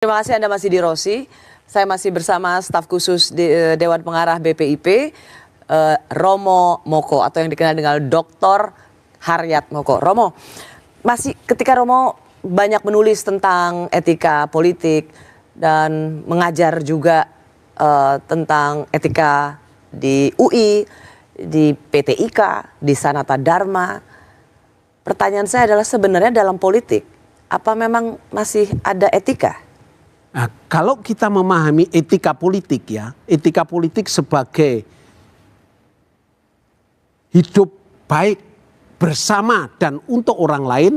Terima kasih Anda masih di Rosi. Saya masih bersama staf khusus Dewan Pengarah BPIP, Romo Moko atau yang dikenal dengan Dr. Haryat Moko. Romo, masih ketika Romo banyak menulis tentang etika politik dan mengajar juga tentang etika di UI, di PTIK, di Sanata Dharma. Pertanyaan saya adalah sebenarnya dalam politik, apa memang masih ada etika? Nah, kalau kita memahami etika politik ya, etika politik sebagai hidup baik bersama dan untuk orang lain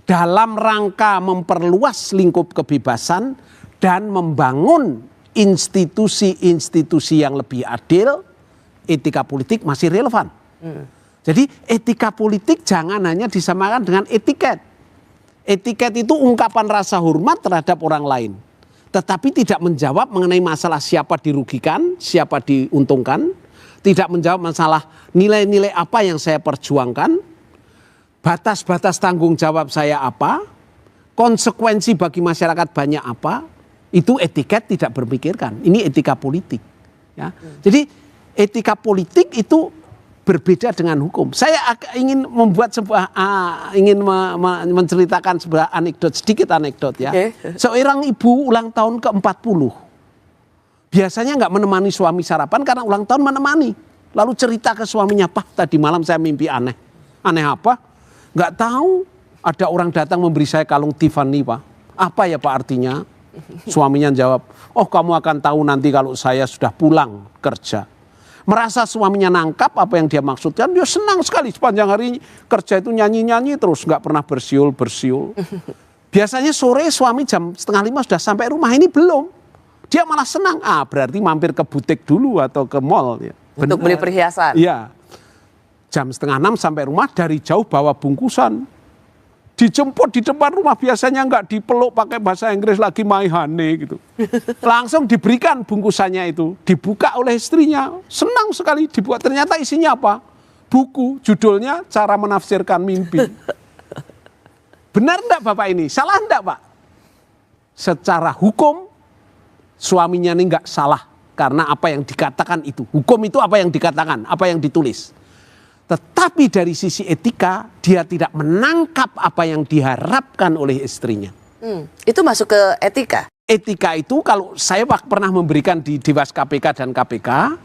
dalam rangka memperluas lingkup kebebasan dan membangun institusi-institusi yang lebih adil, etika politik masih relevan. Jadi etika politik jangan hanya disamakan dengan etiket. Etiket itu ungkapan rasa hormat terhadap orang lain. Tetapi tidak menjawab mengenai masalah siapa dirugikan, siapa diuntungkan. Tidak menjawab masalah nilai-nilai apa yang saya perjuangkan. Batas-batas tanggung jawab saya apa. Konsekuensi bagi masyarakat banyak apa. Itu etiket tidak berpikirkan. Ini etika politik. Ya. Jadi etika politik itu berbeda dengan hukum. Saya ingin membuat sebuah menceritakan sebuah anekdot, sedikit anekdot ya. Seorang ibu ulang tahun ke-40. Biasanya nggak menemani suami sarapan karena ulang tahun menemani. Lalu cerita ke suaminya, "Pak, tadi malam saya mimpi aneh." "Aneh apa?" "Nggak tahu. Ada orang datang memberi saya kalung Tiffany, Pak." "Apa ya, Pak, artinya?" Suaminya jawab, "Oh, kamu akan tahu nanti kalau saya sudah pulang kerja." Merasa suaminya nangkap apa yang dia maksudkan, dia senang sekali sepanjang hari kerja itu nyanyi-nyanyi terus, nggak pernah bersiul-bersiul. Biasanya sore suami jam 4:30 sudah sampai rumah, ini belum. Dia malah senang, berarti mampir ke butik dulu atau ke mall. Ya. Untuk beli perhiasan. Iya, jam 5:30 sampai rumah, dari jauh bawa bungkusan. Dijemput di depan rumah, biasanya nggak dipeluk pakai bahasa Inggris lagi my honey gitu. Langsung diberikan bungkusannya itu, dibuka oleh istrinya. Senang sekali dibuat, ternyata isinya apa? Buku, judulnya Cara Menafsirkan Mimpi. Benar enggak Bapak ini? Salah enggak Pak? Secara hukum, suaminya ini enggak salah. Karena apa yang dikatakan itu. Hukum itu apa yang dikatakan, apa yang ditulis. Tetapi dari sisi etika, dia tidak menangkap apa yang diharapkan oleh istrinya. Itu masuk ke etika? Etika itu kalau saya pernah memberikan di Dewas KPK dan KPK,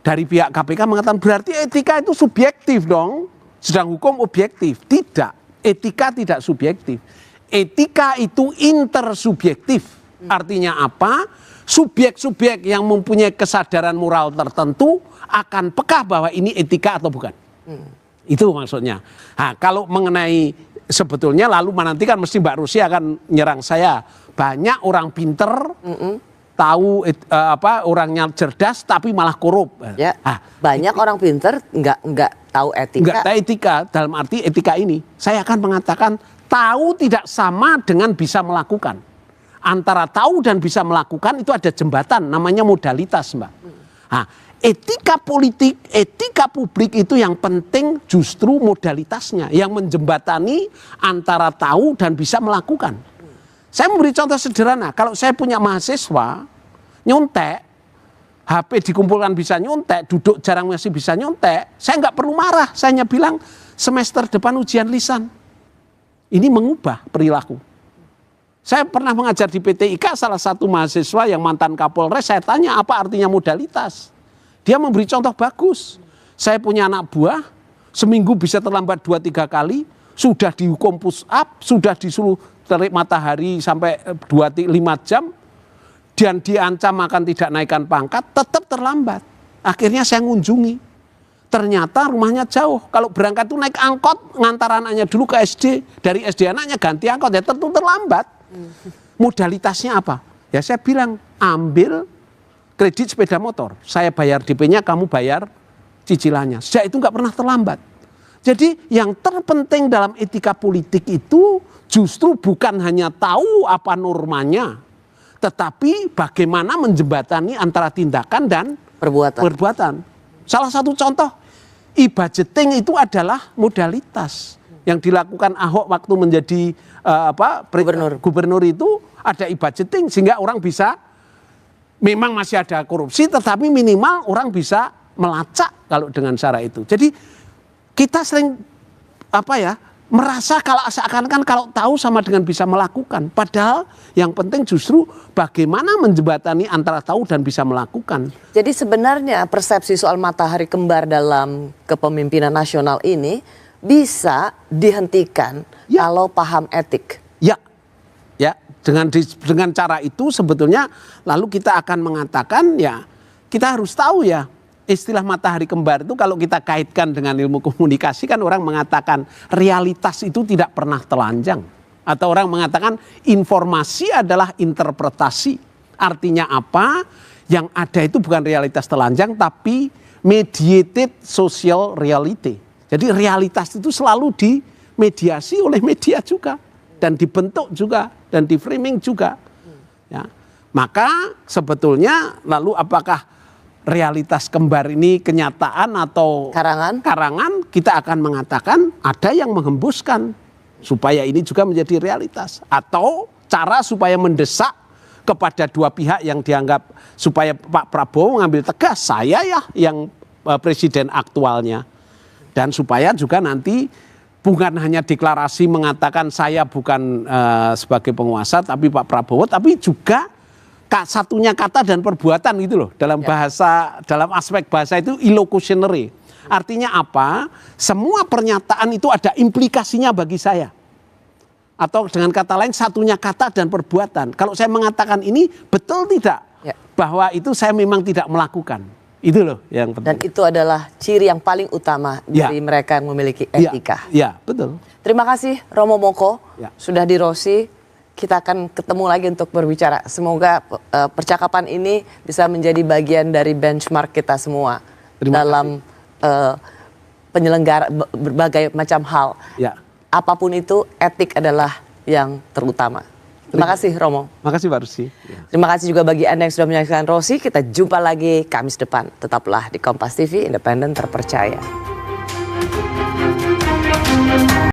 dari pihak KPK mengatakan berarti etika itu subjektif dong, sedang hukum objektif. Tidak, etika tidak subjektif. Etika itu intersubjektif. Artinya apa? Subjek-subjek yang mempunyai kesadaran moral tertentu akan peka bahwa ini etika atau bukan. Itu maksudnya. Nah, kalau mengenai sebetulnya lalu nanti kan mesti Mbak Rusi akan nyerang saya. Banyak orang pinter, tahu orangnya cerdas tapi malah korup. Ya, banyak orang pinter nggak tahu etika. Nggak tahu etika, dalam arti etika ini. Saya akan mengatakan tahu tidak sama dengan bisa melakukan. Antara tahu dan bisa melakukan itu ada jembatan, namanya modalitas, Mbak. Nah, etika politik, etika publik itu yang penting justru modalitasnya. Yang menjembatani antara tahu dan bisa melakukan. Saya memberi contoh sederhana. Kalau saya punya mahasiswa, nyontek, HP dikumpulkan bisa nyontek, duduk jarang masih bisa nyontek. Saya nggak perlu marah, saya hanya bilang semester depan ujian lisan. Ini mengubah perilaku. Saya pernah mengajar di PTIK, salah satu mahasiswa yang mantan Kapolres, saya tanya apa artinya modalitas. Dia memberi contoh bagus. Saya punya anak buah, seminggu bisa terlambat 2-3 kali, sudah dihukum push up, sudah disuruh terik matahari sampai 2-5 jam, dan diancam akan tidak naikkan pangkat, tetap terlambat. Akhirnya saya ngunjungi. Ternyata rumahnya jauh. Kalau berangkat tuh naik angkot, ngantar anaknya dulu ke SD, dari SD anaknya ganti angkot, ya tentu terlambat. Modalitasnya apa? Ya saya bilang, ambil kredit sepeda motor, saya bayar DP-nya, kamu bayar cicilannya. Sejak itu nggak pernah terlambat. Jadi yang terpenting dalam etika politik itu justru bukan hanya tahu apa normanya, tetapi bagaimana menjembatani antara tindakan dan perbuatan. Salah satu contoh, e-budgeting itu adalah modalitas yang dilakukan Ahok waktu menjadi gubernur itu ada e-budgeting sehingga orang bisa, memang masih ada korupsi tetapi minimal orang bisa melacak kalau dengan cara itu. Jadi kita sering merasa kalau seakan-akan kalau tahu sama dengan bisa melakukan. Padahal yang penting justru bagaimana menjembatani antara tahu dan bisa melakukan. Jadi sebenarnya persepsi soal matahari kembar dalam kepemimpinan nasional ini bisa dihentikan kalau paham etik. Ya, dengan cara itu sebetulnya lalu kita akan mengatakan ya kita harus tahu ya. Istilah matahari kembar itu kalau kita kaitkan dengan ilmu komunikasi kan orang mengatakan realitas itu tidak pernah telanjang. Atau orang mengatakan informasi adalah interpretasi. Artinya apa? Yang ada itu bukan realitas telanjang tapi mediated social reality. Jadi realitas itu selalu dimediasi oleh media juga. Dan dibentuk juga. Dan di framing juga. Ya. Maka sebetulnya lalu apakah realitas kembar ini kenyataan atau karangan, kita akan mengatakan ada yang menghembuskan supaya ini juga menjadi realitas. Atau cara supaya mendesak kepada dua pihak yang dianggap supaya Pak Prabowo mengambil tegas, saya ya yang presiden aktualnya. Dan supaya juga nanti bukan hanya deklarasi mengatakan saya bukan sebagai penguasa tapi Pak Prabowo, tapi juga satunya kata dan perbuatan gitu loh. Dalam bahasa, dalam aspek bahasa itu illocutionary. Artinya apa? Semua pernyataan itu ada implikasinya bagi saya. Atau dengan kata lain satunya kata dan perbuatan. Kalau saya mengatakan ini betul tidak? Bahwa itu saya memang tidak melakukan. Itu loh yang penting. Dan itu adalah ciri yang paling utama dari mereka yang memiliki etika. Ya, betul. Terima kasih Romo Moko sudah di Rosi. Kita akan ketemu lagi untuk berbicara. Semoga percakapan ini bisa menjadi bagian dari benchmark kita semua dalam penyelenggara berbagai macam hal. Apapun itu, etik adalah yang terutama. Terima kasih Romo. Terima kasih Pak Rusi. Terima kasih juga bagi Anda yang sudah menyaksikan Rosi. Kita jumpa lagi Kamis depan. Tetaplah di Kompas TV, independen terpercaya.